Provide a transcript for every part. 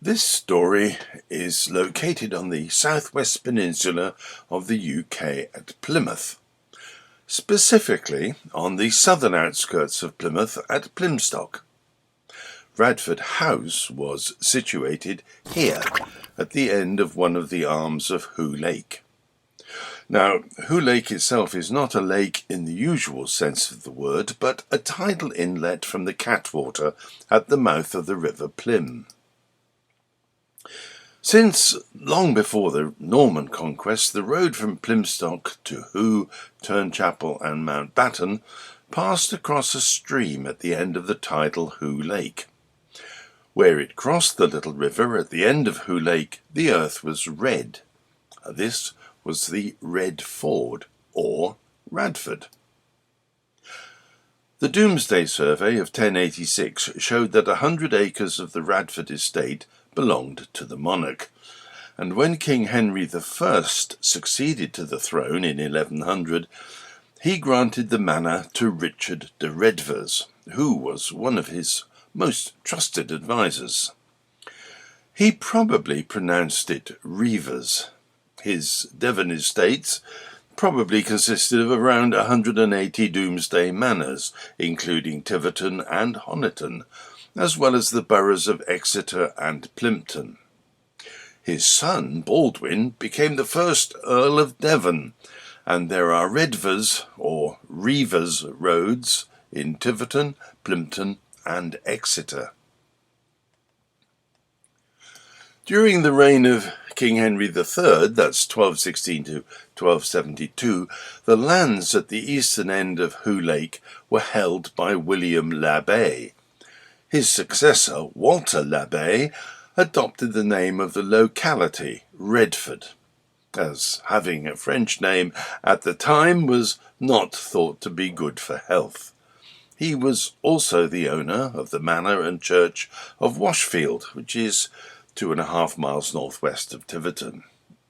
This story is located on the southwest peninsula of the UK at Plymouth, specifically on the southern outskirts of Plymouth at Plymstock. Radford House was situated here at the end of one of the arms of Hooe Lake. Now, Hooe Lake itself is not a lake in the usual sense of the word, but a tidal inlet from the Catwater at the mouth of the River Plym. Since long before the Norman conquest, the road from Plymstock to Hooe, Turnchapel and Mountbatten passed across a stream at the end of the tidal Hooe Lake. Where it crossed the little river at the end of Hooe Lake, the earth was red. This was the Red Ford, or Radford. The Domesday Survey of 1086 showed that 100 acres of the Radford estate belonged to the monarch, and when King Henry I succeeded to the throne in 1100, he granted the manor to Richard de Redvers, who was one of his most trusted advisers. He probably pronounced it Reivers. His Devon estates probably consisted of around 180 Domesday manors, including Tiverton and Honiton, as well as the boroughs of Exeter and Plympton. His son, Baldwin, became the first Earl of Devon, and there are Redvers, or Reivers, roads in Tiverton, Plympton and Exeter. During the reign of King Henry III, that's 1216 to 1272, the lands at the eastern end of Hooe Lake were held by William l'Abbé. His successor, Walter l'Abbé, adopted the name of the locality, Redford, as having a French name at the time was not thought to be good for health. He was also the owner of the manor and church of Washfield, which is 2.5 miles northwest of Tiverton,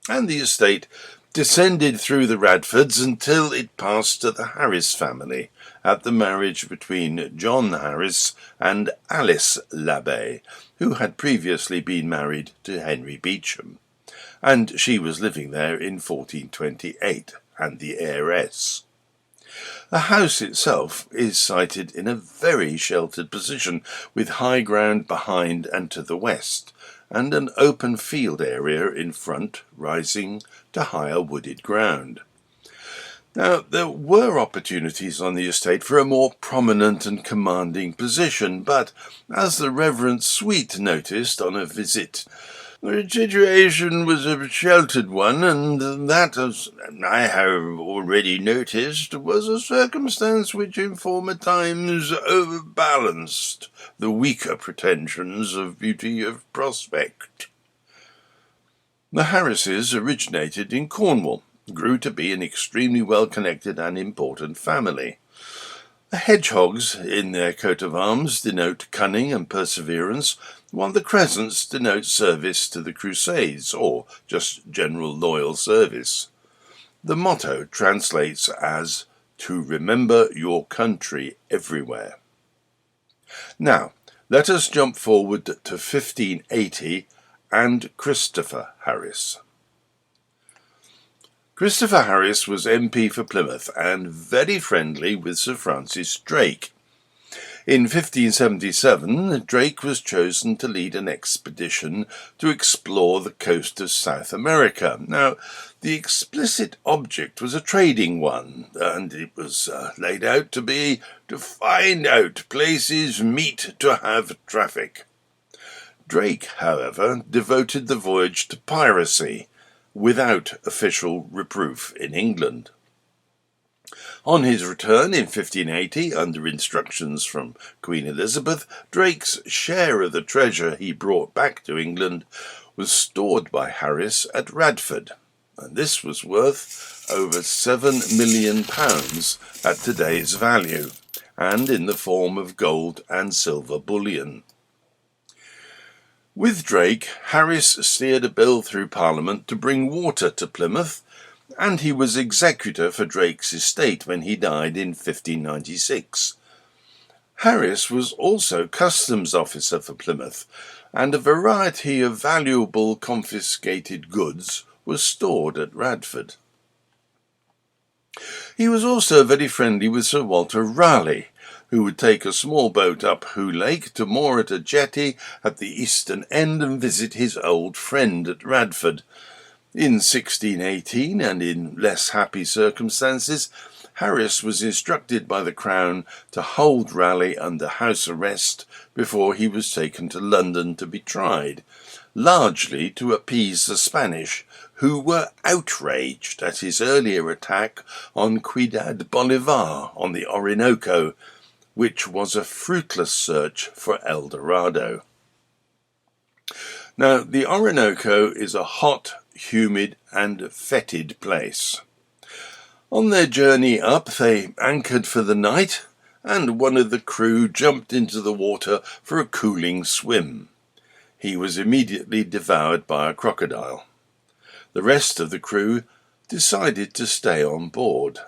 and the estate descended through the Radfords until it passed to the Harris family at the marriage between John Harris and Alice l'Abbé, who had previously been married to Henry Beauchamp, and she was living there in 1428 and the heiress. The house itself is sited in a very sheltered position, with high ground behind and to the west, and an open field area in front rising to higher wooded ground. Now, there were opportunities on the estate for a more prominent and commanding position, but, as the Reverend Sweet noticed on a visit, the situation was a sheltered one, and that, as I have already noticed, was a circumstance which in former times overbalanced the weaker pretensions of beauty of prospect. The Harrises originated in Cornwall, grew to be an extremely well-connected and important family. The hedgehogs in their coat of arms denote cunning and perseverance, while the crescents denote service to the Crusades, or just general loyal service. The motto translates as, "To remember your country everywhere." Now, let us jump forward to 1580 and Christopher Harris. Christopher Harris was MP for Plymouth and very friendly with Sir Francis Drake. In 1577, Drake was chosen to lead an expedition to explore the coast of South America. Now, the explicit object was a trading one, and it was laid out to be to find out places meet to have traffic. Drake, however, devoted the voyage to piracy, without official reproof in England. On his return in 1580, under instructions from Queen Elizabeth, Drake's share of the treasure he brought back to England was stored by Harris at Radford, and this was worth over £7 million at today's value, and in the form of gold and silver bullion. With Drake, Harris steered a bill through Parliament to bring water to Plymouth, and he was executor for Drake's estate when he died in 1596. Harris was also customs officer for Plymouth, and a variety of valuable confiscated goods was stored at Radford. He was also very friendly with Sir Walter Raleigh, who would take a small boat up Hooe Lake to moor at a jetty at the eastern end and visit his old friend at Radford. In 1618, and in less happy circumstances, Harris was instructed by the Crown to hold Raleigh under house arrest before he was taken to London to be tried, largely to appease the Spanish, who were outraged at his earlier attack on Ciudad Bolivar on the Orinoco, which was a fruitless search for El Dorado. Now, the Orinoco is a hot, humid and fetid place. On their journey up, they anchored for the night, and one of the crew jumped into the water for a cooling swim. He was immediately devoured by a crocodile. The rest of the crew decided to stay on board.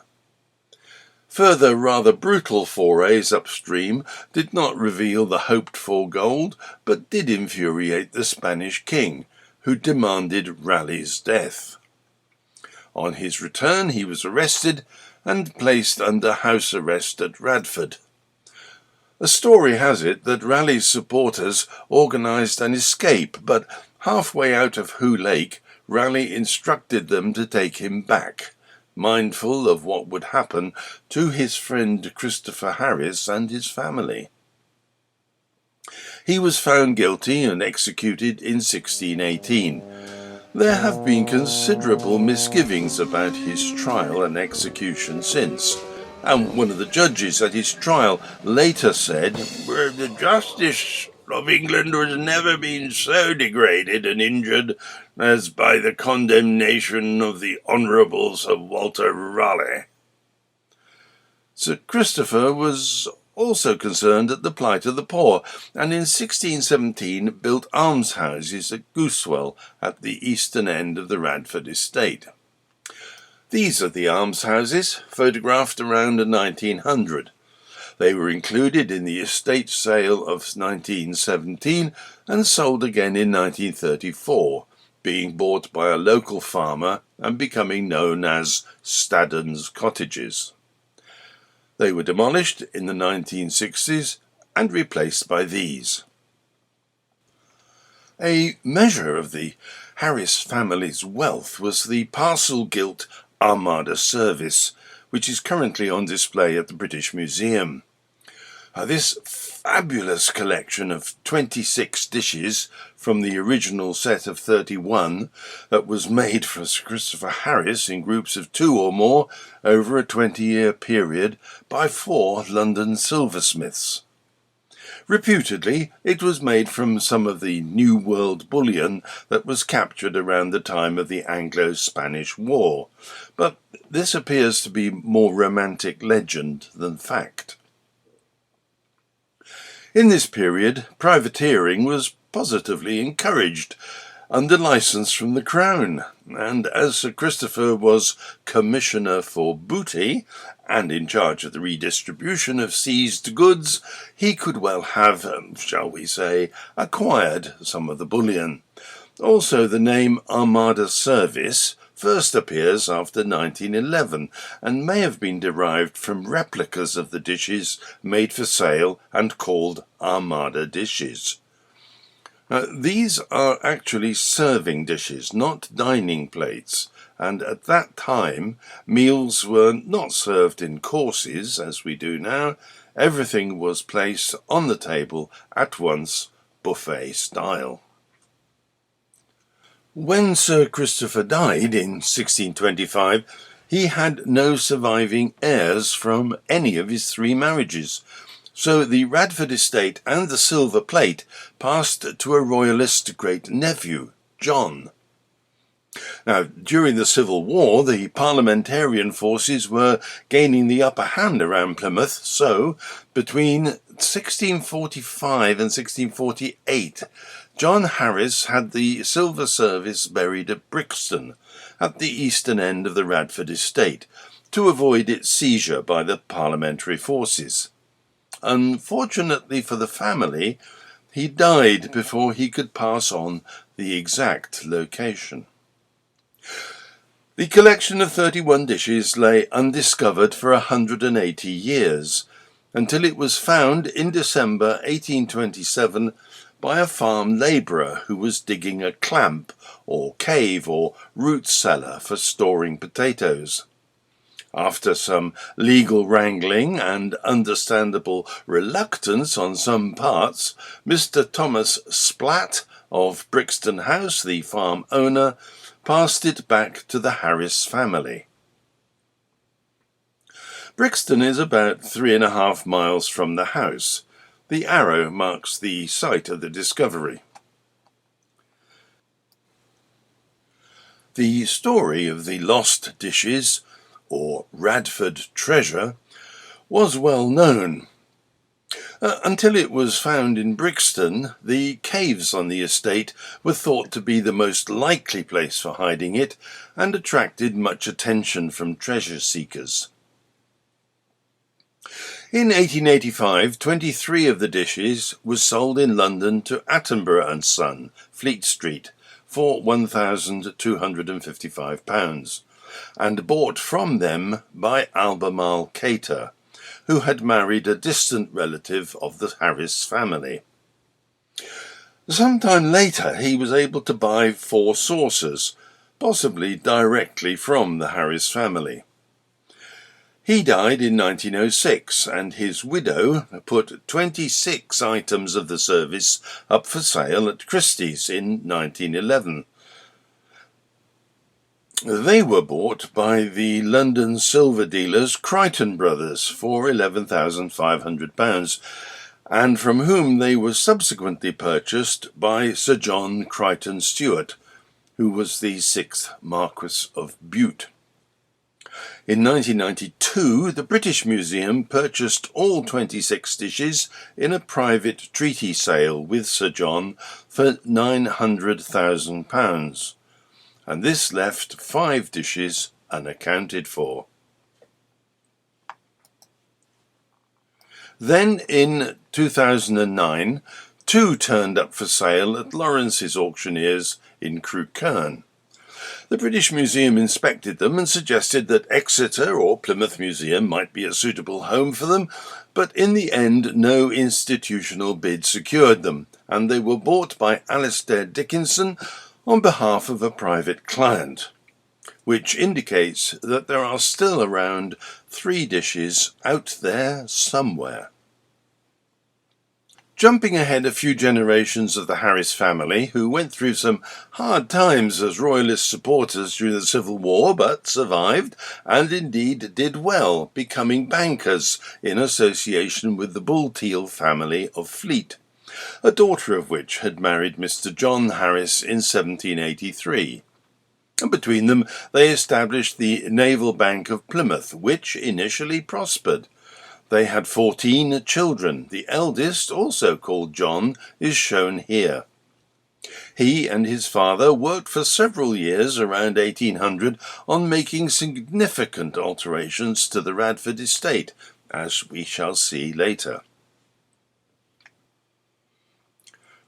Further rather brutal forays upstream did not reveal the hoped-for gold, but did infuriate the Spanish king, who demanded Raleigh's death. On his return he was arrested and placed under house arrest at Radford. A story has it that Raleigh's supporters organised an escape, but halfway out of Hooe Lake, Raleigh instructed them to take him back, mindful of what would happen to his friend Christopher Harris and his family. He was found guilty and executed in 1618. There have been considerable misgivings about his trial and execution since, and one of the judges at his trial later said, "The justice of England has never been so degraded and injured as by the condemnation of the Honourable Sir Walter Raleigh." Sir Christopher was also concerned at the plight of the poor, and in 1617 built almshouses at Goosewell at the eastern end of the Radford estate. These are the almshouses, photographed around 1900. They were included in the estate sale of 1917 and sold again in 1934, being bought by a local farmer and becoming known as Staddon's Cottages. They were demolished in the 1960s and replaced by these. A measure of the Harris family's wealth was the parcel-gilt Armada service, which is currently on display at the British Museum. This fabulous collection of 26 dishes from the original set of 31 that was made for Sir Christopher Harris in groups of 2 or more over a 20-year period by 4 London silversmiths. Reputedly, it was made from some of the New World bullion that was captured around the time of the Anglo-Spanish War, but this appears to be more romantic legend than fact. In this period, privateering was positively encouraged under licence from the Crown, and as Sir Christopher was Commissioner for Booty and in charge of the redistribution of seized goods, he could well have, shall we say, acquired some of the bullion. Also, the name Armada Service first appears after 1911 and may have been derived from replicas of the dishes made for sale and called Armada dishes. These are actually serving dishes, not dining plates, and at that time meals were not served in courses as we do now. Everything was placed on the table at once, buffet style. When Sir Christopher died in 1625, he had no surviving heirs from any of his 3 marriages, so the Radford estate and the silver plate passed to a royalist great-nephew, John. Now, during the Civil War, the parliamentarian forces were gaining the upper hand around Plymouth, so between 1645 and 1648, John Harris had the silver service buried at Brixton, at the eastern end of the Radford estate, to avoid its seizure by the parliamentary forces. unfortunately for the family, he died before he could pass on the exact location. The collection of 31 dishes lay undiscovered for 180 years, until it was found in December 1827 by a farm labourer who was digging a clamp or cave or root cellar for storing potatoes. After some legal wrangling and understandable reluctance on some parts, Mr. Thomas Splatt of Brixton House, the farm owner, passed it back to the Harris family. Brixton is about 3.5 miles from the house. The arrow marks the site of the discovery. The story of the lost dishes, or Radford treasure, was well known. Until it was found in Brixton, the caves on the estate were thought to be the most likely place for hiding it and attracted much attention from treasure seekers. In 1885, 23 of the dishes were sold in London to Attenborough & Son, Fleet Street, for £1,255, and bought from them by Albemarle Cater, who had married a distant relative of the Harris family. Sometime later, he was able to buy 4 saucers, possibly directly from the Harris family. He died in 1906, and his widow put 26 items of the service up for sale at Christie's in 1911. They were bought by the London silver dealers Crichton Brothers for £11,500, and from whom they were subsequently purchased by Sir John Crichton Stuart, who was the 6th Marquess of Bute. In 1992, the British Museum purchased all 26 dishes in a private treaty sale with Sir John for £900,000, and this left 5 dishes unaccounted for. Then, in 2009, 2 turned up for sale at Lawrence's Auctioneers in Crewkerne. The British Museum inspected them and suggested that Exeter or Plymouth Museum might be a suitable home for them, but in the end no institutional bid secured them, and they were bought by Alistair Dickinson on behalf of a private client, which indicates that there are still around 3 dishes out there somewhere. Jumping ahead a few generations of the Harris family, who went through some hard times as royalist supporters during the Civil War, but survived, and indeed did well, becoming bankers in association with the Bulteel family of Fleet, a daughter of which had married Mr. John Harris in 1783. And between them they established the Naval Bank of Plymouth, which initially prospered. They had 14 children. The eldest, also called John, is shown here. He and his father worked for several years around 1800 on making significant alterations to the Radford estate, as we shall see later.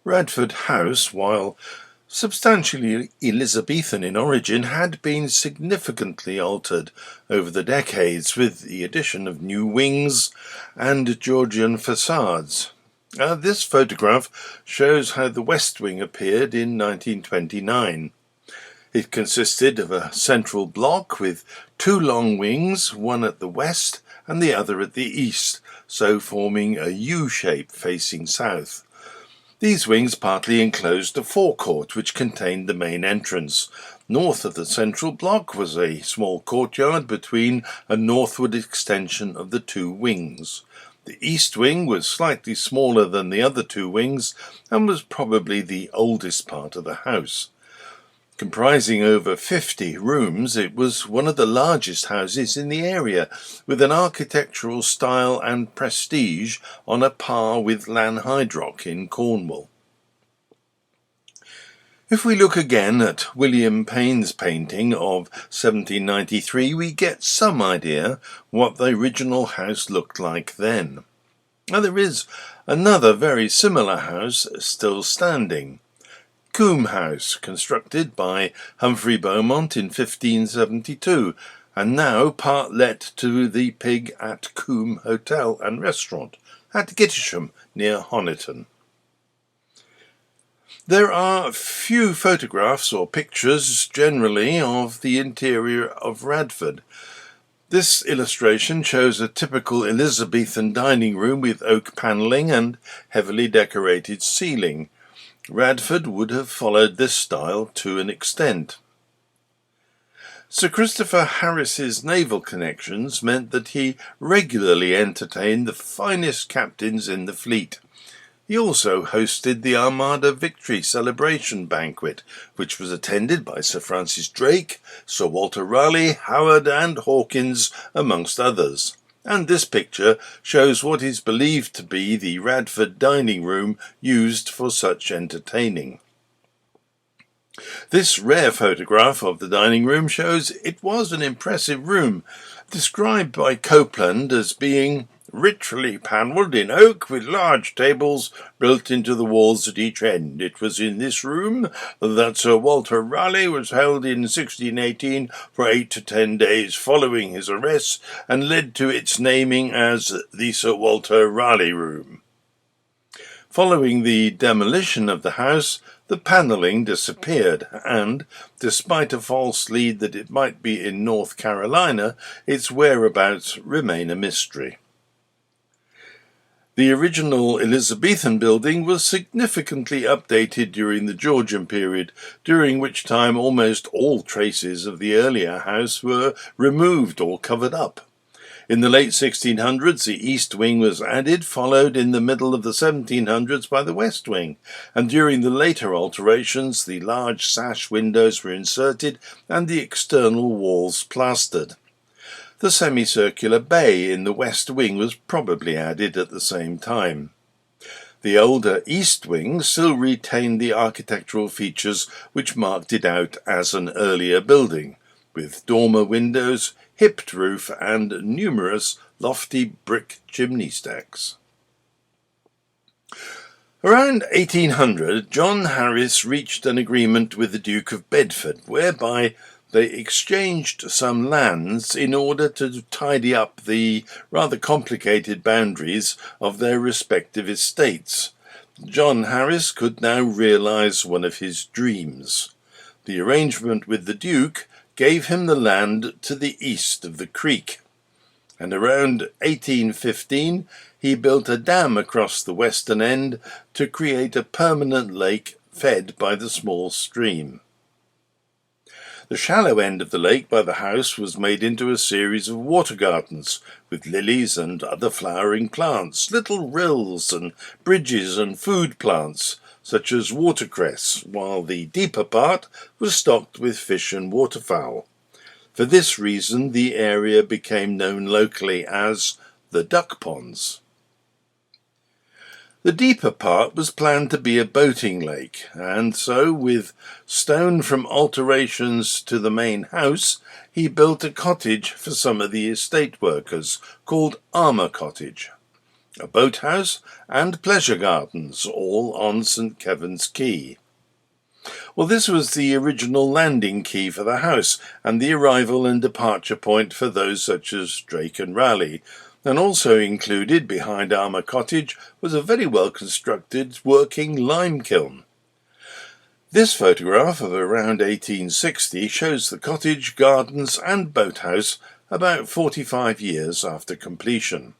Radford House, while substantially Elizabethan in origin, had been significantly altered over the decades with the addition of new wings and Georgian facades. This photograph shows how the west wing appeared in 1929. It consisted of a central block with 2 long wings, one at the west and the other at the east, so forming a U shape facing south. These wings partly enclosed a forecourt which contained the main entrance. North of the central block was a small courtyard between a northward extension of the 2 wings. The east wing was slightly smaller than the other 2 wings and was probably the oldest part of the house. Comprising over 50 rooms, it was one of the largest houses in the area, with an architectural style and prestige on a par with Lanhydrock in Cornwall. If we look again at William Payne's painting of 1793, we get some idea what the original house looked like then. Now there is another very similar house still standing. Hooe House, constructed by Humphrey Beaumont in 1572, and now part let to the Pig at Hooe Hotel and Restaurant at Gittisham near Honiton. There are few photographs or pictures generally of the interior of Radford. This illustration shows a typical Elizabethan dining room with oak panelling and heavily decorated ceiling. Radford would have followed this style to an extent. Sir Christopher Harris's naval connections meant that he regularly entertained the finest captains in the fleet. He also hosted the Armada Victory Celebration Banquet, which was attended by Sir Francis Drake, Sir Walter Raleigh, Howard and Hawkins, amongst others. And this picture shows what is believed to be the Radford dining room used for such entertaining. This rare photograph of the dining room shows it was an impressive room, described by Copeland as being richly panelled in oak with large tables built into the walls at each end. It was in this room that Sir Walter Raleigh was held in 1618 for 8 to 10 days following his arrest, and led to its naming as the Sir Walter Raleigh Room. Following the demolition of the house, the panelling disappeared, and, despite a false lead that it might be in North Carolina, its whereabouts remain a mystery. The original Elizabethan building was significantly updated during the Georgian period, during which time almost all traces of the earlier house were removed or covered up. In the late 1600s, the east wing was added, followed in the middle of the 1700s by the west wing, and during the later alterations, the large sash windows were inserted and the external walls plastered. The semicircular bay in the west wing was probably added at the same time. The older east wing still retained the architectural features which marked it out as an earlier building, with dormer windows, hipped roof, and numerous lofty brick chimney stacks. Around 1800, John Harris reached an agreement with the Duke of Bedford, whereby they exchanged some lands in order to tidy up the rather complicated boundaries of their respective estates. John Harris could now realise one of his dreams. The arrangement with the Duke gave him the land to the east of the creek, and around 1815 he built a dam across the western end to create a permanent lake fed by the small stream. The shallow end of the lake by the house was made into a series of water gardens, with lilies and other flowering plants, little rills and bridges and food plants, such as watercress, while the deeper part was stocked with fish and waterfowl. For this reason, the area became known locally as the Duck Ponds. The deeper part was planned to be a boating lake, and so, with stone from alterations to the main house, he built a cottage for some of the estate workers, called Armour Cottage, a boathouse, and pleasure gardens, all on St. Kevin's Quay. Well, this was the original landing quay for the house, and the arrival and departure point for those such as Drake and Raleigh, and also included behind Armour Cottage was a very well-constructed working lime kiln. This photograph of around 1860 shows the cottage, gardens and boathouse about 45 years after completion.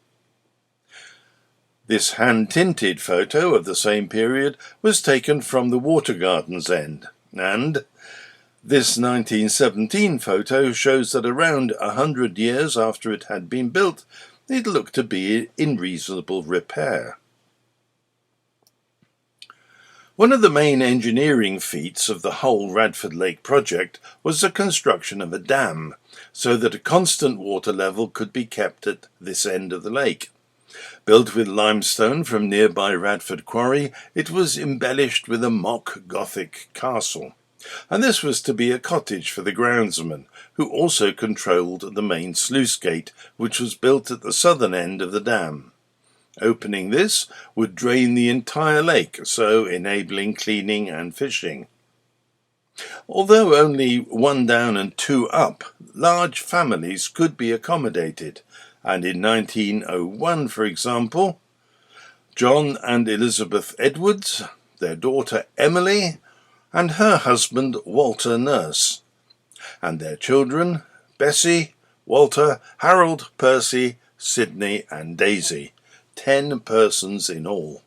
This hand-tinted photo of the same period was taken from the Water Gardens end, and this 1917 photo shows that around 100 years after it had been built, it looked to be in reasonable repair. One of the main engineering feats of the whole Radford Lake project was the construction of a dam, so that a constant water level could be kept at this end of the lake. Built with limestone from nearby Radford Quarry, it was embellished with a mock Gothic castle, and this was to be a cottage for the groundsman, who also controlled the main sluice gate, which was built at the southern end of the dam. Opening this would drain the entire lake, so enabling cleaning and fishing. Although only one down and two up, large families could be accommodated, and in 1901, for example, John and Elizabeth Edwards, their daughter Emily, and her husband Walter Nurse, and their children Bessie, Walter, Harold, Percy, Sidney, and Daisy, 10 persons in all.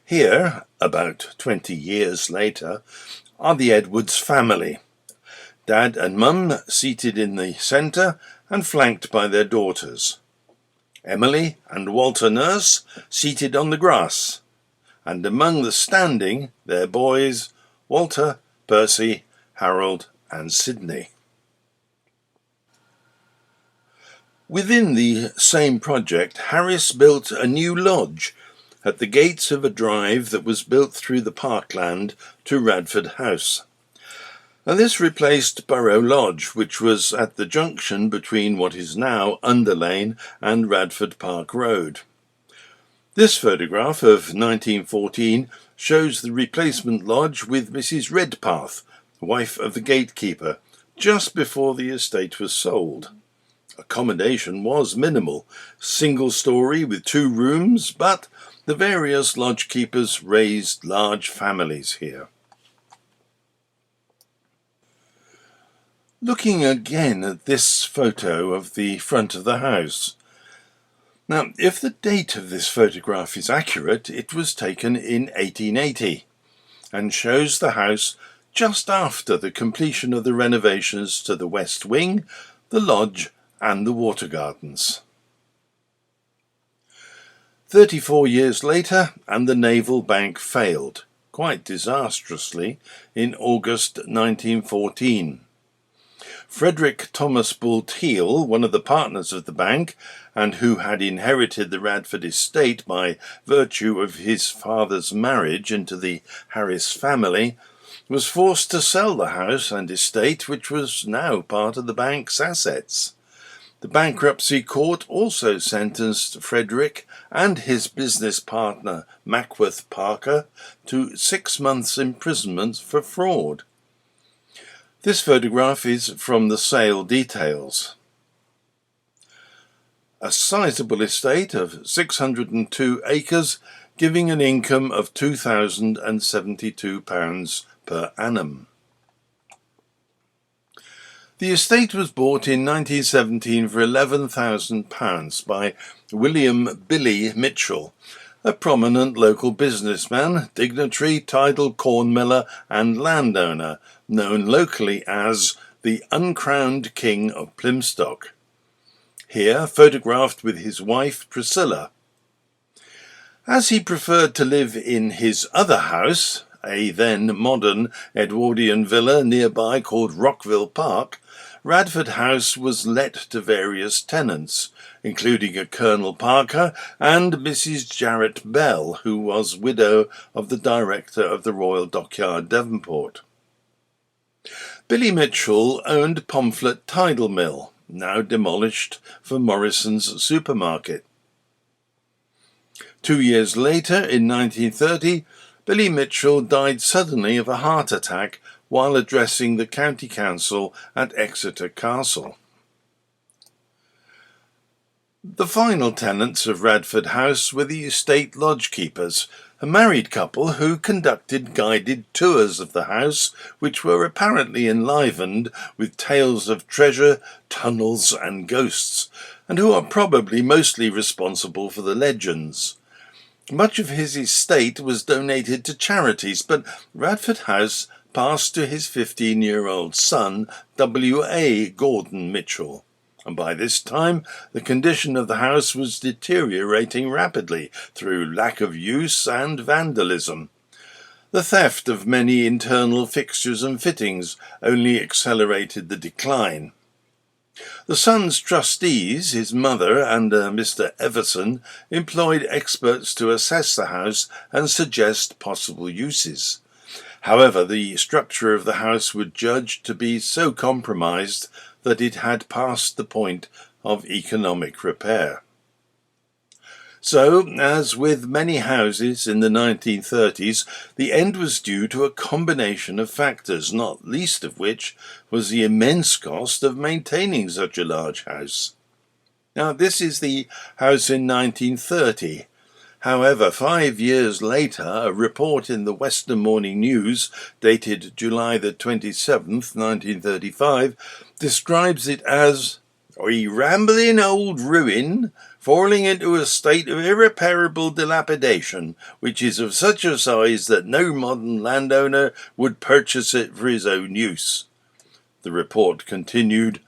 Here, about 20 years later, are the Edwards family. Dad and Mum seated in the centre and flanked by their daughters. Emily and Walter Nurse seated on the grass, and among the standing, their boys, Walter, Percy, Harold, and Sidney. Within the same project, Harris built a new lodge at the gates of a drive that was built through the parkland to Radford House. And this replaced Burrow Lodge, which was at the junction between what is now Underlane and Radford Park Road. This photograph of 1914 shows the replacement lodge with Mrs. Redpath, wife of the gatekeeper, just before the estate was sold. Accommodation was minimal, single story with 2 rooms, but the various lodge keepers raised large families here. Looking again at this photo of the front of the house. Now, if the date of this photograph is accurate, it was taken in 1880 and shows the house just after the completion of the renovations to the west wing, the lodge, and the water gardens. 34 years later, and the naval bank failed, quite disastrously, in August 1914. Frederick Thomas Bulteel, one of the partners of the bank, and who had inherited the Radford estate by virtue of his father's marriage into the Harris family, was forced to sell the house and estate, which was now part of the bank's assets. The bankruptcy court also sentenced Frederick and his business partner, Mackworth Parker, to 6 months' imprisonment for fraud. This photograph is from the sale details. A sizable estate of 602 acres, giving an income of £2,072 per annum. The estate was bought in 1917 for £11,000 by William Billy Mitchell, a prominent local businessman, dignitary, tidal corn miller and landowner, known locally as the uncrowned King of Plymstock. Here photographed with his wife Priscilla. As he preferred to live in his other house, a then modern Edwardian villa nearby called Rockville Park, Radford House was let to various tenants, including a Colonel Parker and Mrs. Jarrett Bell, who was widow of the director of the Royal Dockyard, Devonport. Billy Mitchell owned Pomfret Tidal Mill, now demolished for Morrison's supermarket. 2 years later, in 1930, Billy Mitchell died suddenly of a heart attack while addressing the county council at Exeter Castle. The final tenants of Radford House were the estate lodge keepers, a married couple who conducted guided tours of the house, which were apparently enlivened with tales of treasure, tunnels and ghosts, and who are probably mostly responsible for the legends. Much of his estate was donated to charities, but Radford House passed to his 15-year-old son, W.A. Gordon Mitchell. And by this time, the condition of the house was deteriorating rapidly through lack of use and vandalism. The theft of many internal fixtures and fittings only accelerated the decline. The son's trustees, his mother and Mr. Everson, employed experts to assess the house and suggest possible uses. However, the structure of the house was judged to be so compromised that it had passed the point of economic repair. So, as with many houses in the 1930s, the end was due to a combination of factors, not least of which was the immense cost of maintaining such a large house. Now, this is the house in 1930. However, 5 years later, a report in the Western Morning News, dated July the 27th, 1935, describes it as a rambling old ruin falling into a state of irreparable dilapidation, which is of such a size that no modern landowner would purchase it for his own use. The report continued,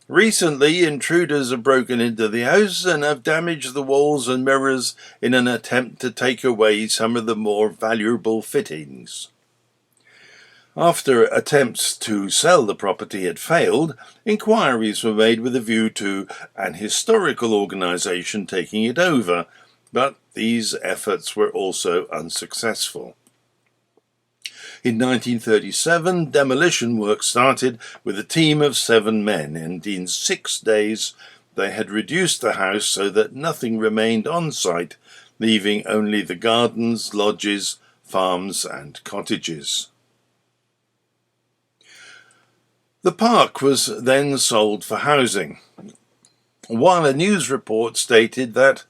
"Recently, intruders have broken into the house and have damaged the walls and mirrors in an attempt to take away some of the more valuable fittings." After attempts to sell the property had failed, inquiries were made with a view to an historical organisation taking it over, but these efforts were also unsuccessful. In 1937, demolition work started with a team of 7 men, and in 6 days they had reduced the house so that nothing remained on site, leaving only the gardens, lodges, farms and cottages. The park was then sold for housing, while a news report stated that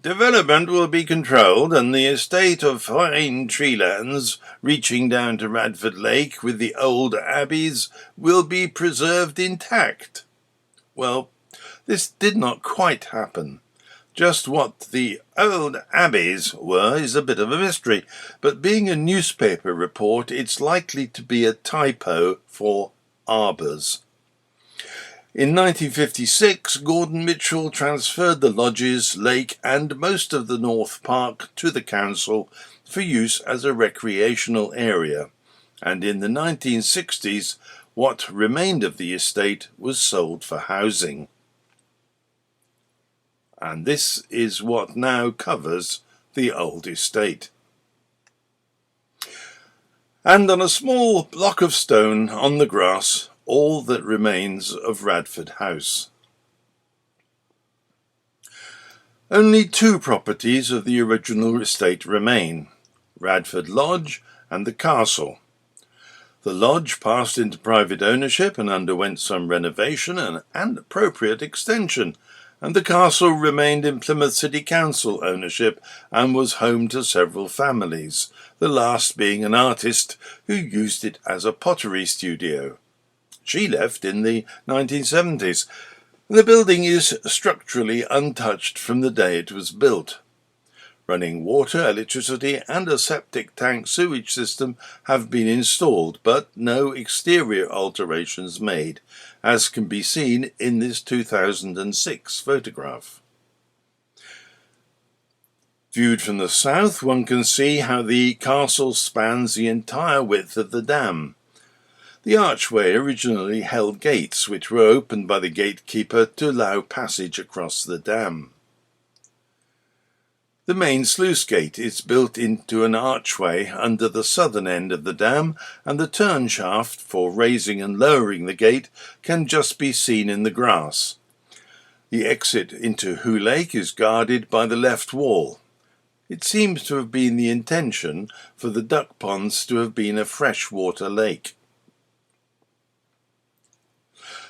development will be controlled and the estate of fine treelands reaching down to Radford Lake with the old abbeys will be preserved intact. Well, this did not quite happen. Just what the old abbeys were is a bit of a mystery, but being a newspaper report, it's likely to be a typo for arbours. In 1956, Gordon Mitchell transferred the lodges, lake and most of the North Park to the council for use as a recreational area, and in the 1960s what remained of the estate was sold for housing. And this is what now covers the old estate. And on a small block of stone on the grass, all that remains of Radford House. Only 2 properties of the original estate remain, Radford Lodge and the castle. The lodge passed into private ownership and underwent some renovation and appropriate extension, and the castle remained in Plymouth City Council ownership and was home to several families, the last being an artist who used it as a pottery studio. She left in the 1970s. The building is structurally untouched from the day it was built. Running water, electricity and a septic tank sewage system have been installed, but no exterior alterations made, as can be seen in this 2006 photograph. Viewed from the south, one can see how the castle spans the entire width of the dam. The archway originally held gates, which were opened by the gatekeeper to allow passage across the dam. The main sluice gate is built into an archway under the southern end of the dam, and the turn shaft for raising and lowering the gate can just be seen in the grass. The exit into Hooe Lake is guarded by the left wall. It seems to have been the intention for the duck ponds to have been a freshwater lake.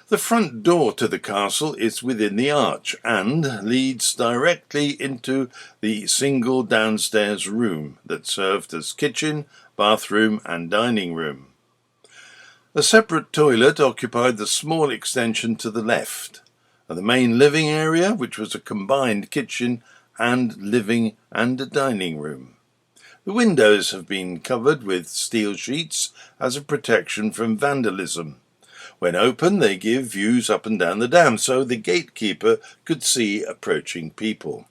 The front door to the castle is within the arch and leads directly into the single downstairs room that served as kitchen, bathroom and dining room. A separate toilet occupied the small extension to the left, and the main living area, which was a combined kitchen and living and a dining room. The windows have been covered with steel sheets as a protection from vandalism. When open, they give views up and down the dam, so the gatekeeper could see approaching people.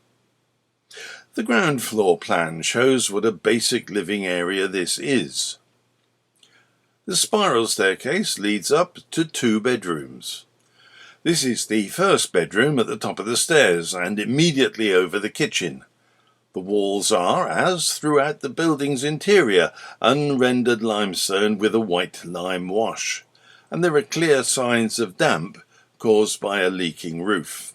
The ground floor plan shows what a basic living area this is. The spiral staircase leads up to 2 bedrooms. This is the first bedroom at the top of the stairs and immediately over the kitchen. The walls are, as throughout the building's interior, unrendered limestone with a white lime wash, and there are clear signs of damp caused by a leaking roof.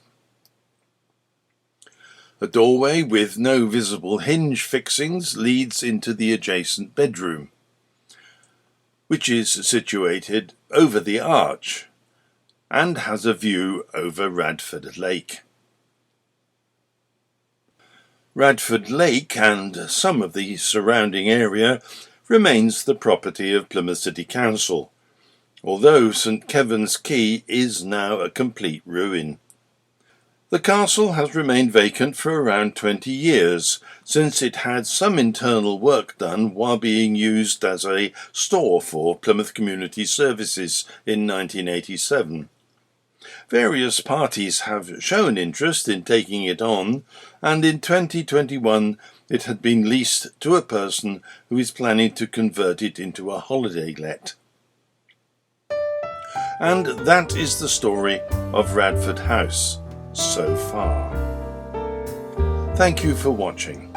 A doorway with no visible hinge fixings leads into the adjacent bedroom, which is situated over the arch and has a view over Radford Lake. Radford Lake and some of the surrounding area remains the property of Plymouth City Council, although St Kevin's Quay is now a complete ruin. The castle has remained vacant for around 20 years, since it had some internal work done while being used as a store for Plymouth Community Services in 1987. Various parties have shown interest in taking it on, and in 2021 it had been leased to a person who is planning to convert it into a holiday let. And that is the story of Radford House so far. Thank you for watching.